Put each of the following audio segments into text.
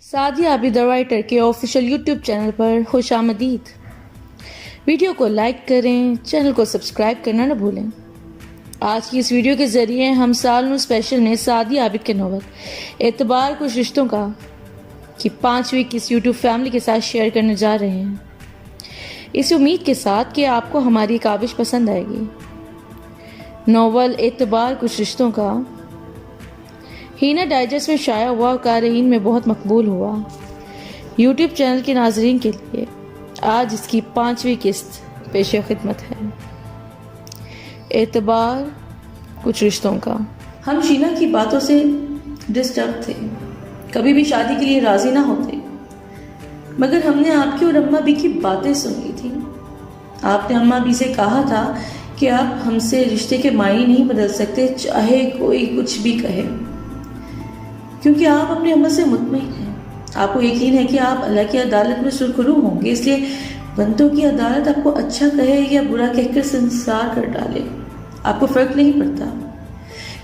سعدیہ عابد writer کے official YouTube channel پر خوش آمدید۔ ویڈیو کو لائک کریں، چینل کو سبسکرائب کرنا نہ بھولیں۔ آج کی اس ویڈیو کے ذریعے ہم سال نو اسپیشل میں سعدیہ عابد کے ناول اعتبار کچھ رشتوں کا کی 5ویں کس یوٹیوب فیملی کے ساتھ شیئر کرنے جا رہے ہیں، اس امید کے ساتھ کہ آپ کو ہماری کاوش پسند آئے گی۔ ناول اعتبار کچھ رشتوں کا ہینا ڈائجسٹ میں شائع ہوا اور قارئین میں بہت مقبول ہوا۔ یوٹیوب چینل کے ناظرین کے لیے آج اس کی 5ویں قسط پیش خدمت ہے۔ اعتبار کچھ رشتوں کا۔ ہم شینا کی باتوں سے ڈسٹرب تھے، کبھی بھی شادی کے لیے راضی نہ ہوتے، مگر ہم نے آپ کی اور اماں بھی کی باتیں سن لی تھی۔ آپ نے اماں بھی سے کہا تھا کہ آپ ہم سے رشتے کے معنی نہیں بدل سکتے، چاہے کوئی کچھ بھی کہے، کیونکہ آپ اپنے عمل سے مطمئن ہیں۔ آپ کو یقین ہے کہ آپ اللہ کی عدالت میں سرخرو ہوں گے، اس لیے بندوں کی عدالت آپ کو اچھا کہے یا برا کہہ کر سنسار کر ڈالے، آپ کو فرق نہیں پڑتا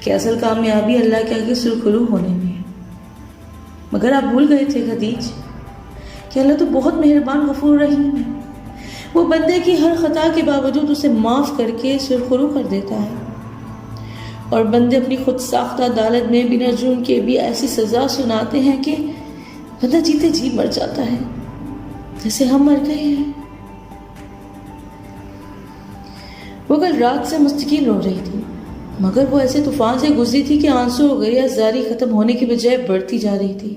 کہ اصل کامیابی اللہ کے آگے سرخرو ہونے میں ہے۔ مگر آپ بھول گئے تھے خدیج کہ اللہ تو بہت مہربان غفور رحیم ہے، وہ بندے کی ہر خطا کے باوجود اسے معاف کر کے سرخرو کر دیتا ہے، اور بندے اپنی خود ساختہ عدالت میں بنا جرم کے بھی ایسی سزا سناتے ہیں کہ بندہ جیتے جی مر جاتا ہے، جیسے ہم مر گئے ہیں۔ وہ کل رات سے مستقل رو رہی تھی، مگر وہ ایسے طوفان سے گزری تھی کہ آنسو ہو گئی، زاری ختم ہونے کی بجائے بڑھتی جا رہی تھی،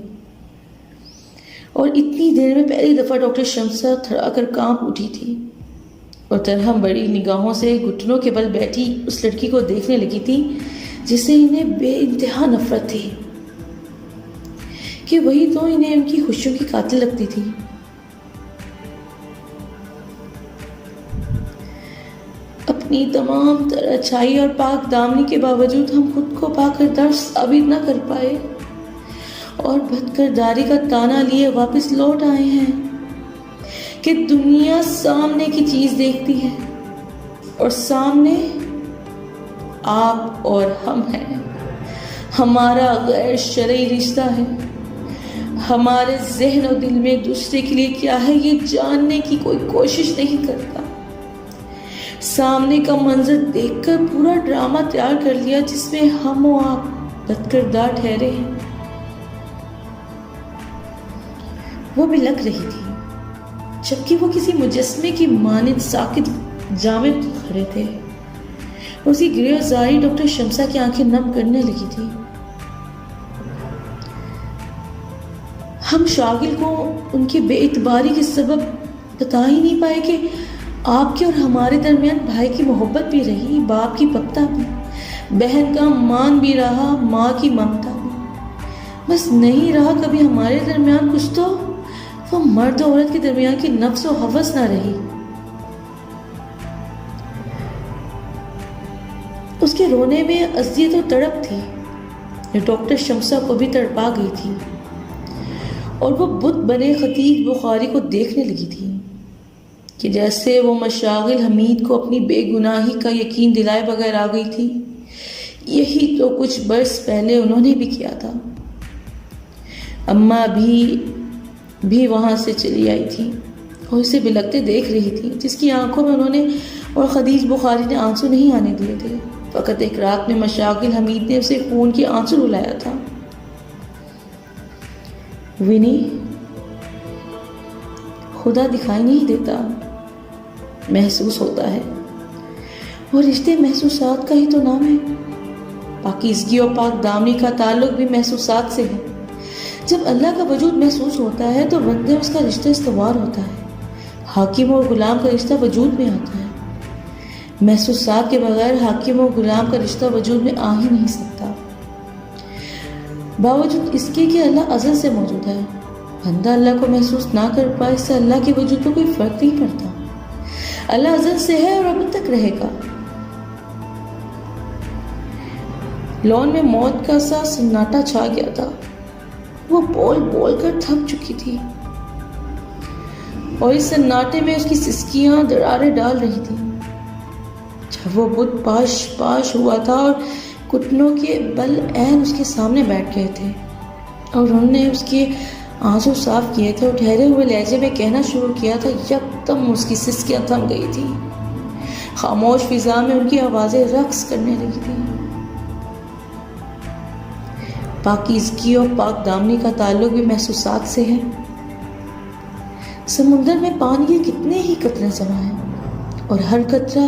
اور اتنی دیر میں پہلی دفعہ ڈاکٹر شمسہ تھرا کر کانپ اٹھی تھی، اور طرح بڑی نگاہوں سے گھٹنوں کے بل بیٹھی اس لڑکی کو دیکھنے لگی تھی جس سے انہیں بے انتہا نفرت تھی، کہ وہی تو انہیں ان کی خوشیوں کی قاتل لگتی تھی۔ اپنی تمام تر اچھائی اور پاک دامنی کے باوجود ہم خود کو پا کر در ثابت نہ کر پائے، اور بد کرداری کا تانا لیے واپس لوٹ آئے ہیں کہ دنیا سامنے کی چیز دیکھتی ہے، اور سامنے آپ اور ہم ہیں۔ ہمارا غیر شرعی رشتہ ہے، ہمارے ذہن و دل میں دوسرے کے لیے کیا ہے یہ جاننے کی کوئی کوشش نہیں کرتا۔ سامنے کا منظر دیکھ کر پورا ڈرامہ تیار کر لیا جس میں ہم و آپ بد کردار ٹھہرے ہیں۔ وہ بھی لگ رہی تھی جبکہ وہ کسی مجسمے کی مانند ساکت جامد کھڑے تھے، اور اس کی گریو زاری ڈاکٹر شمسہ کی آنکھیں نم کرنے لگی تھی۔ ہم شاغل کو ان کی بے اعتباری کے سبب بتا ہی نہیں پائے کہ آپ کے اور ہمارے درمیان بھائی کی محبت بھی رہی، باپ کی ممتا بھی، بہن کا مان بھی رہا، ماں کی ممتا بھی، بس نہیں رہا کبھی ہمارے درمیان کچھ تو وہ مرد و عورت کے درمیان کی نفس و ہوس نہ رہی۔ اس کے رونے میں اذیت و تڑپ تھی جو ڈاکٹر شمسہ کو بھی تڑپا گئی تھی، اور وہ بت بنے خطیب بخاری کو دیکھنے لگی تھی کہ جیسے وہ مشاغل حمید کو اپنی بے گناہی کا یقین دلائے بغیر آ گئی تھی، یہی تو کچھ برس پہلے انہوں نے بھی کیا تھا۔ اماں بھی وہاں سے چلی آئی تھی اور اسے بلکتے دیکھ رہی تھی، جس کی آنکھوں میں انہوں نے اور خدیج بخاری نے آنسو نہیں آنے دیے تھے۔ فقط ایک رات میں مشاغل حمید نے اسے خون کے آنسو رلایا تھا۔ ونی، خدا دکھائی نہیں دیتا، محسوس ہوتا ہے، اور رشتے محسوسات کا ہی تو نام ہے۔ پاکیزگی اور پاک دامنی کا تعلق بھی محسوسات سے ہے۔ جب اللہ کا وجود محسوس ہوتا ہے تو بندے اس کا رشتہ استوار ہوتا ہے، حاکم اور غلام کا رشتہ وجود میں آتا ہے۔ محسوسات کے بغیر حاکم اور غلام کا رشتہ وجود میں آ ہی نہیں سکتا، باوجود اس کے کہ اللہ ازل سے موجود ہے۔ بندہ اللہ کو محسوس نہ کر پائے، اس سے اللہ کے وجود پر کوئی فرق نہیں پڑتا۔ اللہ ازل سے ہے اور اب تک رہے گا۔ لون میں موت کا سا سناٹا چھا گیا تھا، وہ بول بول کر تھک چکی تھی، اور اس سناٹے میں اس کی سسکیاں دراریں ڈال رہی تھی۔ جب وہ بت پاش ہوا تھا اور گھٹنوں کے بل عین اس کے سامنے بیٹھ گئے تھے، اور انہوں نے اس کے آنسو صاف کیے تھے اور ٹھہرے ہوئے لہجے میں کہنا شروع کیا تھا، یکدم اس کی سسکیاں تھم گئی تھی، خاموش فضا میں ان کی آوازیں رقص کرنے لگی تھی۔ پاکیزگی اور پاک دامنی کا تعلق بھی محسوسات سے ہے۔ سمندر میں پانی کے کتنے ہی قطرے جمع ہیں اور ہر قطرہ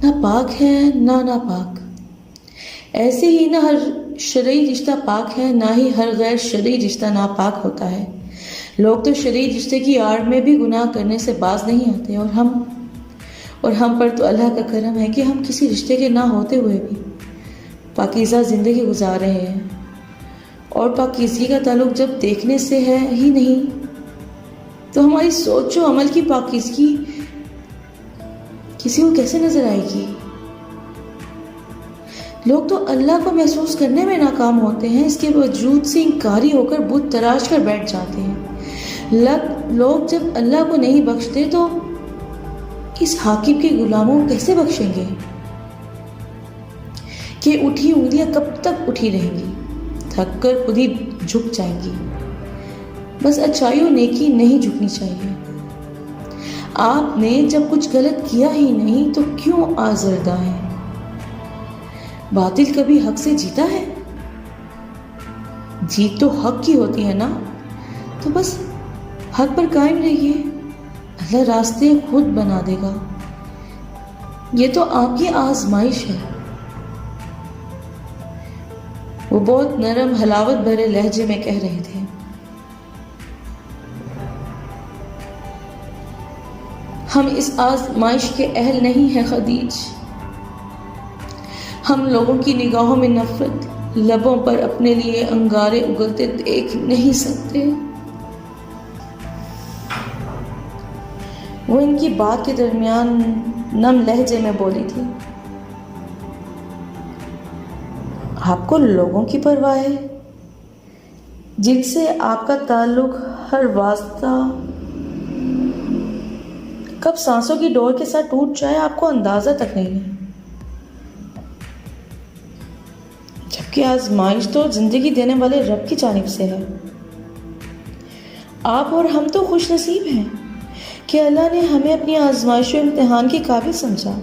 نہ پاک ہے نہ ناپاک۔ ایسے ہی نہ ہر شرعی رشتہ پاک ہے، نہ ہی ہر غیر شرعی رشتہ ناپاک ہوتا ہے۔ لوگ تو شرعی رشتے کی آڑ میں بھی گناہ کرنے سے باز نہیں آتے، اور ہم پر تو اللہ کا کرم ہے کہ ہم کسی رشتے کے نہ ہوتے ہوئے بھی پاکیزہ زندگی گزار رہے ہیں۔ اور پاکیزگی کا تعلق جب دیکھنے سے ہے ہی نہیں تو ہماری سوچ و عمل کی پاکیزگی کسی کو کیسے نظر آئے گی؟ لوگ تو اللہ کو محسوس کرنے میں ناکام ہوتے ہیں، اس کے وجود سے انکاری ہو کر بت تراش کر بیٹھ جاتے ہیں۔ لوگ جب اللہ کو نہیں بخشتے تو اس حاکم کے غلاموں کو کیسے بخشیں گے کہ اٹھی انگلیاں کب تک اٹھی رہیں گی، تھک کر خود ہی جھک جائیں گی۔ بس اچھائی و نیکی نہیں جھکنی چاہیے۔ آپ نے جب کچھ غلط کیا ہی نہیں تو کیوں آزردہ ہیں؟ باطل کبھی حق سے جیتا ہے؟ جیت تو حق کی ہوتی ہے نا، تو بس حق پر قائم رہیے، اللہ راستے خود بنا دے گا۔ یہ تو آپ کی آزمائش ہے۔ وہ بہت نرم حلاوت بھرے لہجے میں کہہ رہے تھے۔ ہم اس آزمائش کے اہل نہیں ہیں خدیج۔ ہم لوگوں کی نگاہوں میں نفرت، لبوں پر اپنے لیے انگارے اگلتے دیکھ نہیں سکتے۔ وہ ان کی بات کے درمیان نم لہجے میں بولی تھی، آپ کو لوگوں کی پرواہ ہے جن سے آپ کا تعلق ہر واسطہ کب سانسوں کی ڈور کے ساتھ ٹوٹ جائے آپ کو اندازہ تک نہیں ہے، جبکہ آزمائش تو زندگی دینے والے رب کی جانب سے ہے۔ آپ اور ہم تو خوش نصیب ہیں کہ اللہ نے ہمیں اپنی آزمائش و امتحان کے قابل سمجھا۔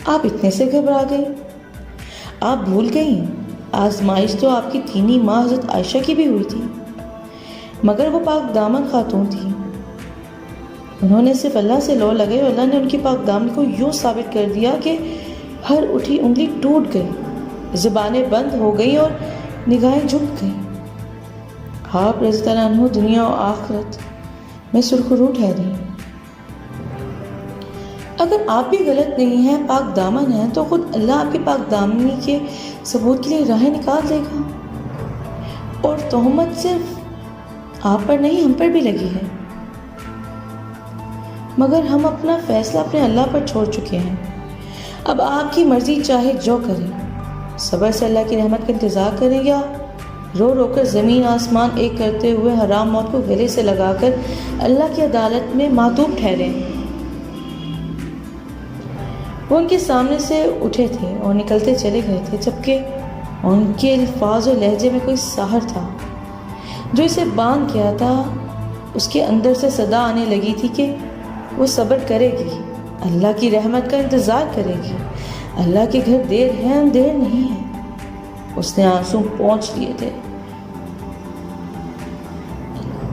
آپ اتنے سے گھبرا گئی، آپ بھول گئیں آزمائش تو آپ کی تینی ماں حضرت عائشہ کی بھی ہوئی تھی، مگر وہ پاک دامن خاتون تھی۔ انہوں نے صرف اللہ سے لو لگائی اور اللہ نے ان کی پاک دامن کو یوں ثابت کر دیا کہ ہر اٹھی انگلی ٹوٹ گئی، زبانیں بند ہو گئی اور نگاہیں جھک گئیں۔ آپ رضی اللہ عنہ دنیا و آخرت میں سرخرو ٹھہری۔ اگر آپ بھی غلط نہیں ہیں، پاک دامن ہیں، تو خود اللہ آپ کی پاک دامنی کے ثبوت کے لیے راہیں نکال دے گا۔ اور تہمت صرف آپ پر نہیں ہم پر بھی لگی ہے، مگر ہم اپنا فیصلہ اپنے اللہ پر چھوڑ چکے ہیں۔ اب آپ کی مرضی چاہے جو کریں، صبر سے اللہ کی رحمت کا انتظار کریں یا رو رو کر زمین آسمان ایک کرتے ہوئے حرام موت کو گلے سے لگا کر اللہ کی عدالت میں معطوب ٹھہریں۔ وہ ان کے سامنے سے اٹھے تھے اور نکلتے چلے گئے تھے، جبکہ ان کے الفاظ و لہجے میں کوئی سحر تھا جو اسے باندھ گیا تھا۔ اس کے اندر سے صدا آنے لگی تھی کہ وہ صبر کرے گی، اللہ کی رحمت کا انتظار کرے گی، اللہ کے گھر دیر ہے اندھیر نہیں ہے۔ اس نے آنسو پونچھ لیے تھے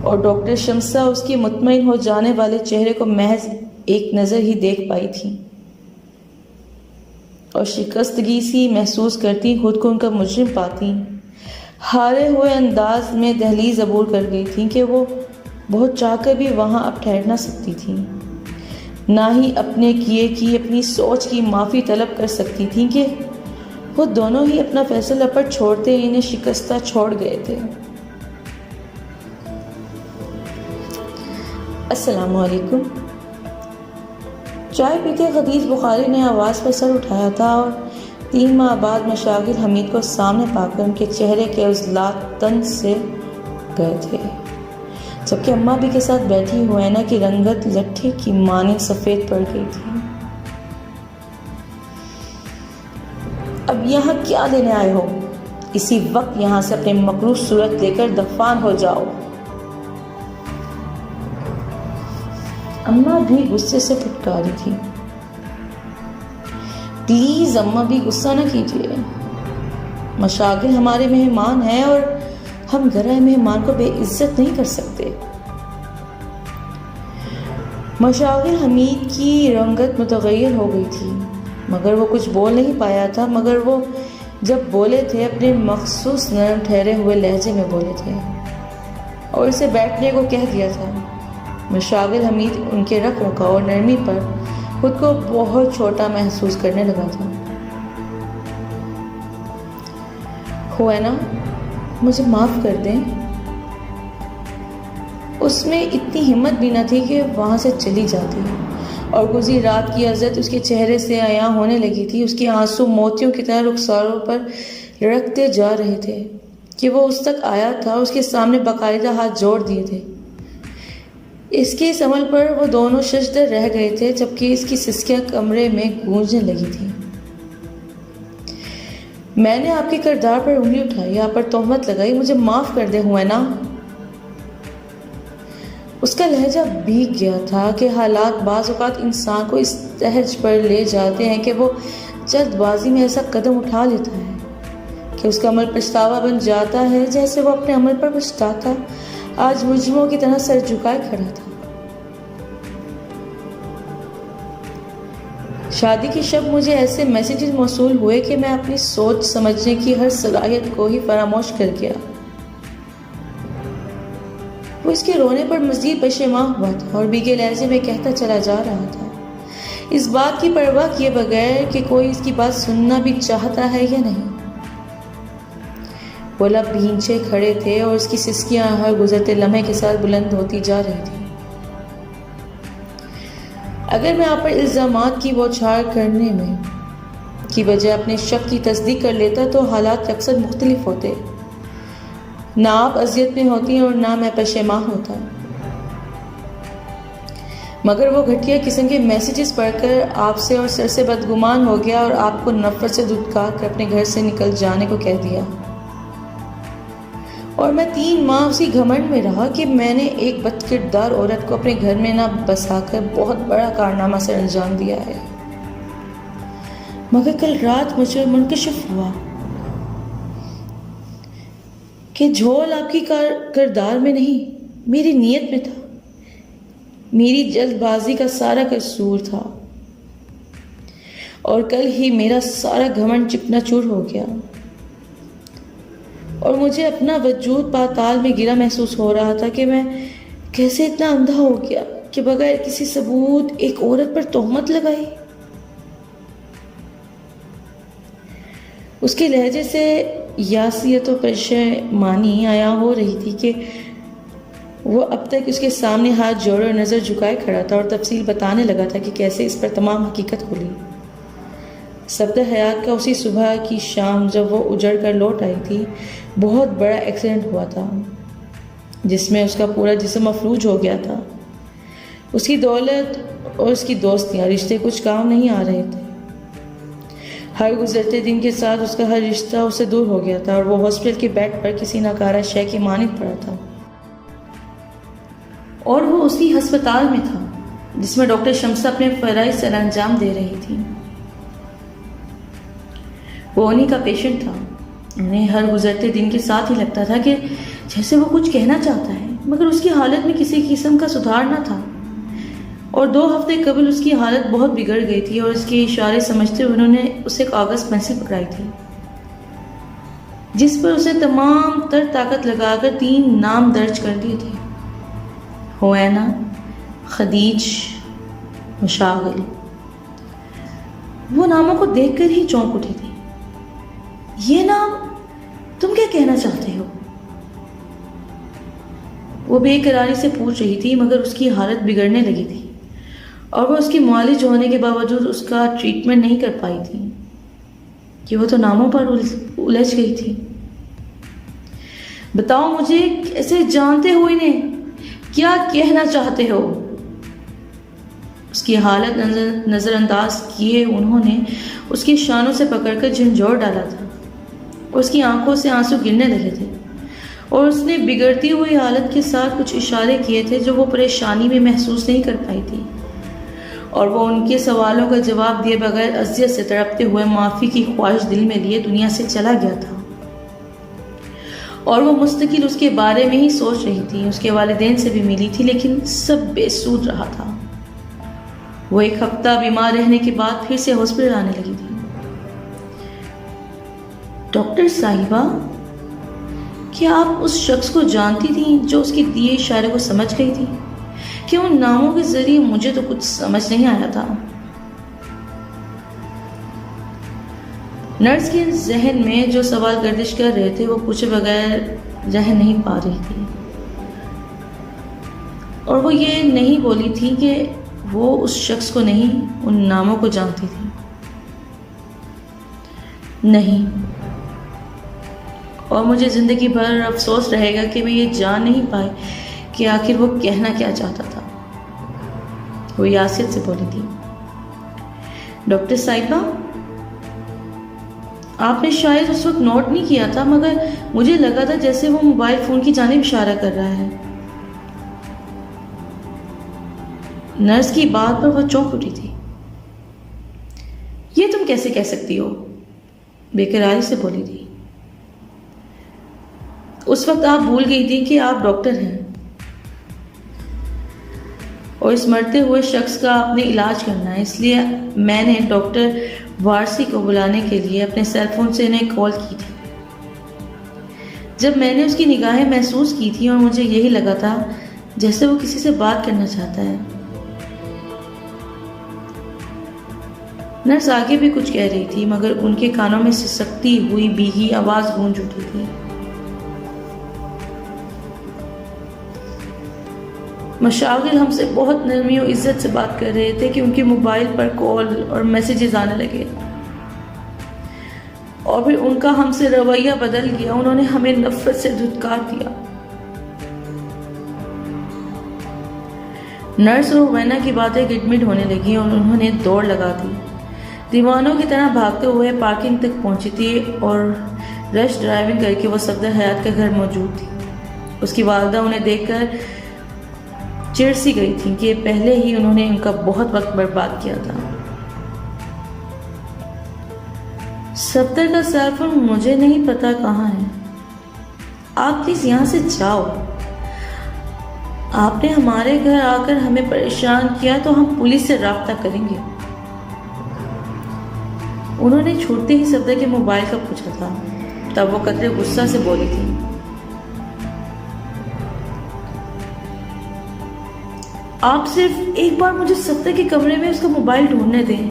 اور ڈاکٹر شمسہ اس کے مطمئن ہو جانے والے چہرے کو محض ایک نظر ہی دیکھ پائی تھی اور شکستگی سی محسوس کرتی خود کو ان کا مجرم پاتی، ہارے ہوئے انداز میں دہلیز عبور کر گئی تھی کہ وہ بہت چاہ کر بھی وہاں اب ٹھہر نہ سکتی تھی، نہ ہی اپنے کیے کی اپنی سوچ کی معافی طلب کر سکتی تھی کہ وہ دونوں ہی اپنا فیصلہ پر چھوڑتے ہی انہیں شکستہ چھوڑ گئے تھے۔ السلام علیکم۔ چائے پیتے خدیج بخاری نے آواز پر سر اٹھایا تھا اور 3 ماہ بعد مشاغل حمید کو سامنے پا کر ان کے چہرے کے عضلات تن سے گئے تھے، جبکہ اماں بھی کے ساتھ بیٹھی ہوئینا کی رنگت لٹھے کی مانند سفید پڑ گئی تھی۔ اب یہاں کیا لینے آئے ہو؟ اسی وقت یہاں سے اپنے مکروہ صورت لے کر دفان ہو جاؤ۔ اماں بھی غصے سے پھٹکاری تھی۔ پلیز اماں بھی غصہ نہ کیجیے، مشاغل ہمارے مہمان ہیں اور ہم گھر آئے مہمان کو بے عزت نہیں کر سکتے۔ مشاغل حمید کی رنگت متغیر ہو گئی تھی، مگر وہ کچھ بول نہیں پایا تھا، مگر وہ جب بولے تھے اپنے مخصوص نرم ٹھہرے ہوئے لہجے میں بولے تھے اور اسے بیٹھنے کو کہہ دیا تھا۔ مشاغل حمید ان کے رکھ رکھاؤ اور نرمی پر خود کو بہت چھوٹا محسوس کرنے لگا تھا۔ ہوینا، مجھے معاف کر دیں۔ اس میں اتنی ہمت بھی نہ تھی کہ وہاں سے چلی جاتی، اور گزری رات کی اذیت اس کے چہرے سے عیاں ہونے لگی تھی۔ اس کے آنسو موتیوں کی طرح رخساروں پر لڑکتے جا رہے تھے کہ وہ اس تک آیا تھا، اس کے سامنے باقاعدہ ہاتھ جوڑ دیے تھے۔ اس کے اس عمل پر وہ دونوں ششدر رہ گئے تھے، جبکہ اس کی سسکیاں کمرے میں گونجنے لگی تھیں۔ میں نے آپ کے کردار پر انگلی اٹھائی، آپ پر تہمت لگائی، مجھے معاف کر دے ہوینا۔ اس کا لہجہ بھیگ گیا تھا کہ حالات بعض اوقات انسان کو اس تہج پر لے جاتے ہیں کہ وہ جلد بازی میں ایسا قدم اٹھا لیتا ہے کہ اس کا عمل پچھتاوا بن جاتا ہے، جیسے وہ اپنے عمل پر پچھتاتا آج مجرموں کی طرح سر جھکائے کھڑا تھا۔ شادی کی شب مجھے ایسے میسیجز موصول ہوئے کہ میں اپنی سوچ سمجھنے کی ہر صلاحیت کو ہی فراموش کر گیا۔ وہ اس کے رونے پر مزید پشیمان ہوا تھا اور بھیگے لہجے میں کہتا چلا جا رہا تھا، اس بات کی پرواہ کیے بغیر کہ کوئی اس کی بات سننا بھی چاہتا ہے یا نہیں۔ وہ لب بھینچے کھڑے تھے اور اس کی سسکیاں ہر گزرتے لمحے کے ساتھ بلند ہوتی جا رہی تھی۔ اگر میں آپ پر الزامات کی بوچھار کرنے میں کی بجائے اپنے شک کی تصدیق کر لیتا تو حالات اکثر مختلف ہوتے، نہ آپ اذیت میں ہوتی اور نہ میں پشیمان ہوتا۔ مگر وہ گھٹیا قسم کے میسیجز پڑھ کر آپ سے اور سر سے بدگمان ہو گیا اور آپ کو نفرت سے دھتکار کر اپنے گھر سے نکل جانے کو کہہ دیا۔ اور میں 3 ماہ اسی گھمنڈ میں رہا کہ میں نے ایک بد کردار عورت کو اپنے گھر میں نہ بسا کر بہت بڑا کارنامہ سر انجام دیا ہے۔ مگر کل رات مجھے منکشف ہوا کہ جھول آپ کی کردار میں نہیں، میری نیت میں تھا، میری جلد بازی کا سارا قصور تھا، اور کل ہی میرا سارا گھمنڈ چکنا چور ہو گیا، اور مجھے اپنا وجود پاتال میں گرا محسوس ہو رہا تھا کہ میں کیسے اتنا اندھا ہو گیا کہ بغیر کسی ثبوت ایک عورت پر تہمت لگائی۔ اس کے لہجے سے یاسیت و پشیمانی عیاں ہو رہی تھی کہ وہ اب تک اس کے سامنے ہاتھ جوڑے اور نظر جھکائے کھڑا تھا اور تفصیل بتانے لگا تھا کہ کیسے اس پر تمام حقیقت کھلی۔ سبدہ حیات کا اسی صبح کی شام جب وہ اجڑ کر لوٹ آئی تھی، بہت بڑا ایکسیڈنٹ ہوا تھا جس میں اس کا پورا جسم مفلوج ہو گیا تھا۔ اس کی دولت اور اس کی دوستیاں، رشتے کچھ کام نہیں آ رہے تھے۔ ہر گزرتے دن کے ساتھ اس کا ہر رشتہ اس سے دور ہو گیا تھا اور وہ ہاسپٹل کے بیڈ پر کسی ناکارہ شے کی مانند پڑا تھا، اور وہ اسی ہسپتال میں تھا جس میں ڈاکٹر شمسہ اپنے فرائض سر انجام دے رہی تھی۔ وہ انہی کا پیشنٹ تھا۔ انہیں ہر گزرتے دن کے ساتھ ہی لگتا تھا کہ جیسے وہ کچھ کہنا چاہتا ہے، مگر اس کی حالت میں کسی قسم کا سدھار نہ تھا، اور 2 ہفتے قبل اس کی حالت بہت بگڑ گئی تھی اور اس کے اشارے سمجھتے ہوئے انہوں نے اسے کاغذ پینسل پکڑائی تھی جس پر اسے تمام تر طاقت لگا کر 3 نام درج کر دیے تھے: ہوینا، خدیج، مشاغل۔ وہ ناموں کو دیکھ کر ہی چونک اٹھی تھی۔ یہ نام تم کیا کہنا چاہتے ہو؟ وہ بے قراری سے پوچھ رہی تھی، مگر اس کی حالت بگڑنے لگی تھی اور وہ اس کی معالج ہونے کے باوجود اس کا ٹریٹمنٹ نہیں کر پائی تھی کہ وہ تو ناموں پر الجھ گئی تھی۔ بتاؤ مجھے، کیسے جانتے ہو انہیں؟ کیا کہنا چاہتے ہو؟ اس کی حالت نظر انداز کیے انہوں نے اس کی شانوں سے پکڑ کر جھنجھوڑ ڈالا تھا۔ اور اس کی آنکھوں سے آنسو گرنے لگے تھے، اور اس نے بگڑتی ہوئی حالت کے ساتھ کچھ اشارے کیے تھے جو وہ پریشانی میں محسوس نہیں کر پائی تھی، اور وہ ان کے سوالوں کا جواب دیے بغیر اذیت سے تڑپتے ہوئے معافی کی خواہش دل میں لیے دنیا سے چلا گیا تھا۔ اور وہ مستقل اس کے بارے میں ہی سوچ رہی تھی۔ اس کے والدین سے بھی ملی تھی لیکن سب بے سود رہا تھا۔ وہ 1 ہفتہ بیمار رہنے کے بعد پھر سے ہاسپٹل آنے لگی تھی۔ ڈاکٹر صاحبہ، کیا آپ اس شخص کو جانتی تھیں جو اس کے دیے اشارے کو سمجھ گئی تھی؟ کہ ان ناموں کے ذریعے مجھے تو کچھ سمجھ نہیں آیا تھا۔ نرس کے ذہن میں جو سوال گردش کر رہے تھے وہ پوچھے بغیر رہ نہیں پا رہی تھی، اور وہ یہ نہیں بولی تھی کہ وہ اس شخص کو نہیں، ان ناموں کو جانتی تھی۔ نہیں، اور مجھے زندگی بھر افسوس رہے گا کہ میں یہ جان نہیں پائی کہ آخر وہ کہنا کیا چاہتا تھا۔ وہ یاسر سے بولی تھی، ڈاکٹر صاحبہ، آپ نے شاید اس وقت نوٹ نہیں کیا تھا، مگر مجھے لگا تھا جیسے وہ موبائل فون کی جانب اشارہ کر رہا ہے۔ نرس کی بات پر وہ چونک اٹھی تھی۔ یہ تم کیسے کہہ سکتی ہو؟ بے قراری سے بولی تھی۔ اس وقت آپ بھول گئی تھی کہ آپ ڈاکٹر ہیں، اور اس مرتے ہوئے شخص کا آپ نے علاج کرنا ہے، اس لیے میں نے ڈاکٹر وارسی کو بلانے کے لیے اپنے سیل فون سے انہیں کال کی تھی۔ جب میں نے اس کی نگاہیں محسوس کی تھی اور مجھے یہی لگا تھا جیسے وہ کسی سے بات کرنا چاہتا ہے۔ نرس آگے بھی کچھ کہہ رہی تھی مگر ان کے کانوں میں سسکتی ہوئی بھیگی آواز گونج اٹھی تھی۔ مشاغل ہم سے بہت نرمی و عزت سے بات کر رہے تھے کہ ان کے موبائل پر کال اور میسیجز آنے لگے، اور پھر ان کا ہم سے رویہ بدل گیا۔ انہوں نے ہمیں نفرت سے دھتکار دیا۔ نرس اور وینا کی باتیں گڈمڈ ہونے لگی اور انہوں نے دوڑ لگا دی، دیوانوں کی طرح بھاگتے ہوئے پارکنگ تک پہنچی تھی، اور رش ڈرائیونگ کر کے وہ صفدر حیات کا گھر موجود تھی۔ اس کی والدہ انہیں دیکھ کر چڑ سی گئی تھی کہ پہلے ہی انہوں نے ان کا بہت وقت برباد کیا تھا۔ صفدر کا سیل فون مجھے نہیں پتا کہاں ہے، آپ پلیز یہاں سے جاؤ۔ آپ نے ہمارے گھر آ کر ہمیں پریشان کیا تو ہم پولیس سے رابطہ کریں گے۔ انہوں نے چھوٹتے ہی صفدر کے موبائل کا پوچھا تھا، تب وہ قدرے غصہ سے بولی تھی، آپ صرف ایک بار مجھے صفدر کے کمرے میں اس کا موبائل ڈھونڈنے دیں،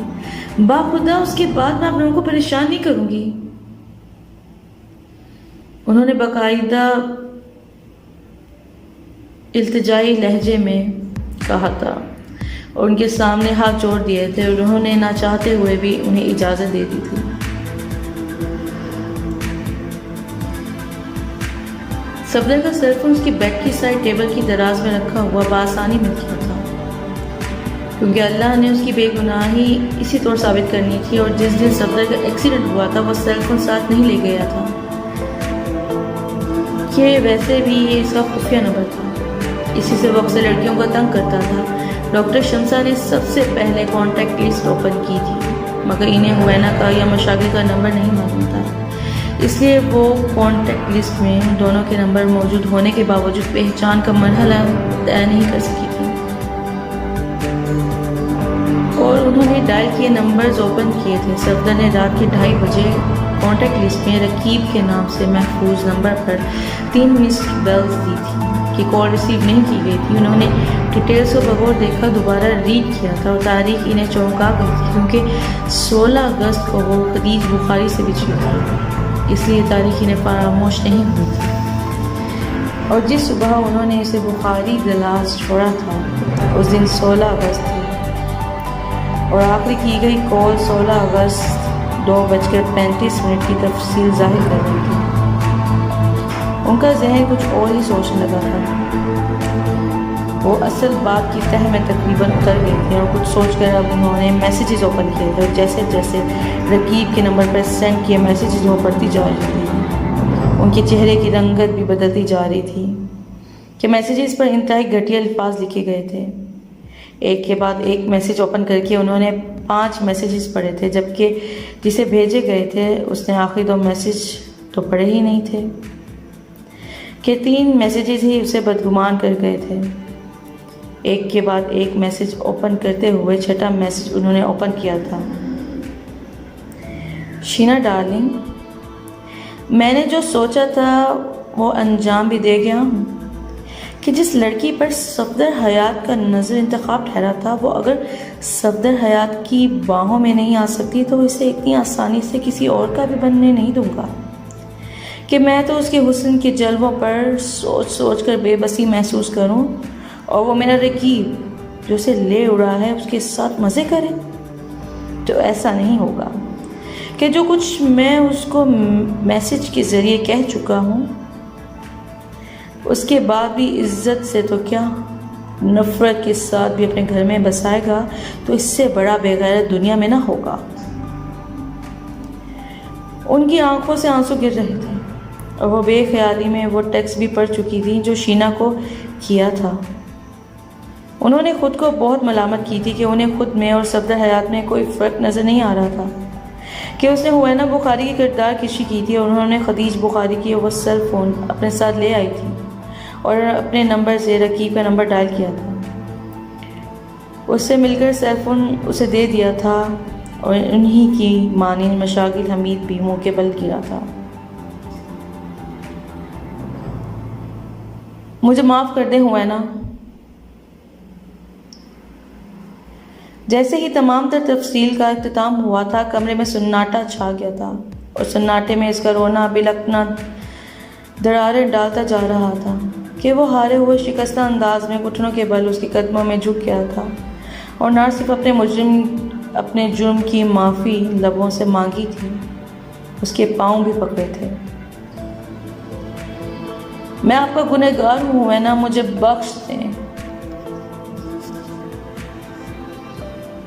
باخدا اس کے بعد میں آپ لوگوں کو پریشان نہیں کروں گی۔ انہوں نے باقاعدہ التجائی لہجے میں کہا تھا اور ان کے سامنے ہاتھ جوڑ دیے تھے، اور انہوں نے نہ چاہتے ہوئے بھی انہیں اجازت دے دی تھی۔ صفدر کا سیل فون اس کی بیڈ کی سائڈ ٹیبل کی دراز میں رکھا ہوا بآسانی مل گیا تھا، کیونکہ اللہ نے اس کی بے گناہی اسی طور ثابت کرنی تھی، اور جس دن صفدر کا ایکسیڈنٹ ہوا تھا وہ سیل فون ساتھ نہیں لے گیا تھا، کہ ویسے بھی یہ اس کا خفیہ نمبر تھا، اسی سے وہ اکثر لڑکیوں کو تنگ کرتا تھا۔ ڈاکٹر شمسا نے سب سے پہلے کانٹیکٹ لسٹ اوپن کی تھی، مگر انہیں ہوینا کا یا مشاغل کا نمبر نہیں معلوم تھا، اس لیے وہ کانٹیکٹ لسٹ میں دونوں کے نمبر موجود ہونے کے باوجود پہچان کا مرحلہ طے نہیں کر سکی تھی، اور انہوں نے ڈائل کیے نمبرز اوپن کیے تھے۔ صفدر نے رات کے 2:30 بجے کانٹیکٹ لسٹ میں رقیب کے نام سے محفوظ نمبر پر 3 مسڈ بیلز دی تھی کہ کال ریسیو نہیں کی گئی تھی۔ انہوں نے ڈیٹیلز کو بغور دیکھا دوبارہ ریڈ کیا تھا، اور تاریخ انہیں چونکا گئی تھی کیونکہ 16 اگست کو وہ خدیج بخاری سے بچھی تھی، اس لیے تاریخ انہیں فراموش نہیں ہوئی تھی، اور جس صبح انہوں نے اسے بخاری دلاس چھوڑا تھا اس دن 16 اگست تھی، اور آخری کی گئی کال 16 اگست 2:35 کی تفصیل ظاہر کر رہی تھی۔ ان کا ذہن کچھ اور ہی سوچنے لگا تھا، وہ اصل بات کی تہ میں تقریباً اتر گئی تھی، اور کچھ سوچ کر اب انہوں نے میسیجز اوپن کیے تھے، اور جیسے جیسے رقیب کے نمبر پر سینڈ کیے میسیجز وہ پڑھتی جا رہی تھی۔ ان کے چہرے کی رنگت بھی بدلتی جا رہی تھی کہ میسیجز پر انتہائی گھٹیا الفاظ لکھے گئے تھے۔ ایک کے بعد ایک میسیج اوپن کر کے انہوں نے 5 میسیجز پڑھے تھے، جبکہ جسے بھیجے گئے تھے اس نے آخری 2 میسیج تو پڑھے ہی نہیں تھے کہ 3 میسیجز ہی اسے بدگمان کر گئے تھے۔ ایک کے بعد ایک میسیج اوپن کرتے ہوئے 6واں میسیج انہوں نے اوپن کیا تھا۔ شینا ڈارلنگ، میں نے جو سوچا تھا وہ انجام بھی دے گیا ہوں کہ جس لڑکی پر صفدر حیات کا نظر انتخاب ٹھہرا تھا وہ اگر صفدر حیات کی باہوں میں نہیں آ سکتی تو اسے اتنی آسانی سے کسی اور کا بھی بننے نہیں دوں گا کہ میں تو اس کے حسن کے جلووں پر سوچ سوچ کر بے بسی محسوس کروں اور وہ میرا رقیب جو اسے لے اڑا ہے اس کے ساتھ مزے کرے۔ تو ایسا نہیں ہوگا کہ جو کچھ میں اس کو میسیج کے ذریعے کہہ چکا ہوں اس کے بعد بھی عزت سے تو کیا نفرت کے ساتھ بھی اپنے گھر میں بسائے گا تو اس سے بڑا بے غیرت دنیا میں نہ ہوگا۔ ان کی آنکھوں سے آنسو گر رہے تھے اور وہ بے خیالی میں وہ ٹیکسٹ بھی پڑھ چکی تھی جو شینا کو کیا تھا۔ انہوں نے خود کو بہت ملامت کی تھی کہ انہیں خود میں اور صفدر حیات میں کوئی فرق نظر نہیں آ رہا تھا کہ اس نے ہوینا بخاری کی کردار کشی کی تھی اور انہوں نے خدیج بخاری کی وہ سیل فون اپنے ساتھ لے آئی تھی اور اپنے نمبر سے رقیب کا نمبر ڈائل کیا تھا۔ اس سے مل کر سیل فون اسے دے دیا تھا اور انہی کی مانند مشاغل حمید بھی منہ کے بل گرا تھا۔ مجھے معاف کر دیں ہوینا۔ جیسے ہی تمام تر تفصیل کا اختتام ہوا تھا کمرے میں سناٹا چھا گیا تھا اور سناٹے میں اس کا رونا بلکنا دراریں ڈالتا جا رہا تھا کہ وہ ہارے ہوئے شکستہ انداز میں گھٹنوں کے بل اس کے قدموں میں جھک گیا تھا اور نہ صرف اپنے جرم کی معافی لبوں سے مانگی تھی، اس کے پاؤں بھی پکڑے تھے۔ میں آپ کا گنہگار ہوں ہوینا، مجھے بخش دیں۔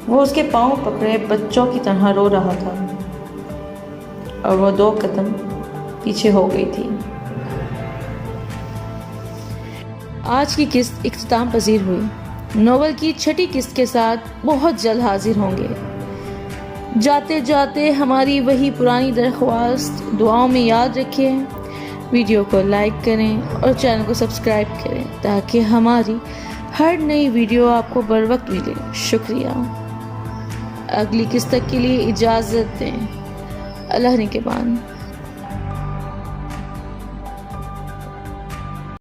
وہ اس کے پاؤں پکڑے بچوں کی طرح رو رہا تھا اور وہ 2 قدم پیچھے ہو گئی تھی۔ آج کی قسط اختتام پذیر ہوئی۔ ناول کی 6ٹھی قسط کے ساتھ بہت جلد حاضر ہوں گے۔ جاتے جاتے ہماری وہی پرانی درخواست دعاؤں میں یاد رکھیں، ویڈیو کو لائک کریں اور چینل کو سبسکرائب کریں تاکہ ہماری ہر نئی ویڈیو آپ کو بر وقت ملے۔ شکریہ۔ اگلی قسط تک کے لیے اجازت دیں۔ اللہ نگہبان۔